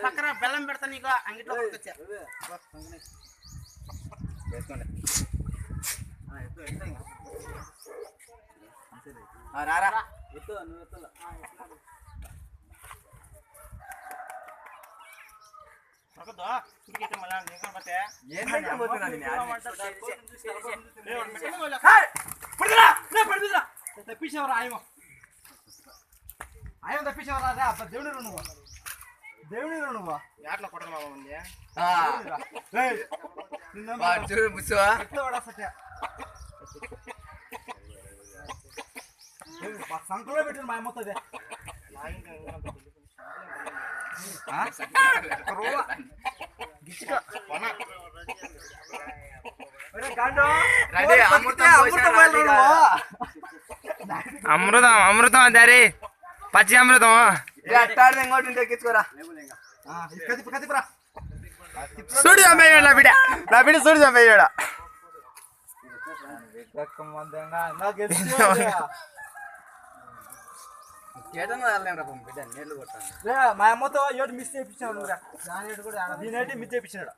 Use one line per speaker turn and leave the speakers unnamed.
పక్కన బెల్లం పెడతా నీకు అంగిట్లో రారా ఎత్తు నువ్వు ఎత్తు తప్పించేవరా ఆయమ ఆయన తప్పించేవరా రా దేవుని నువ్వు దేవుని నువ్వు ఎట్లా కొట్టదు సంకలో పెట్టిన మా అమ్మతుంది
అమృతం అమృతం దారి పచ్చి అమృతం సుడి చంపేయడా నా బిడ్డ సుడి చంపేయడా
మా అమ్మతో ఏడు మిస్ చేయించాను దీని మిస్ చేయించాడు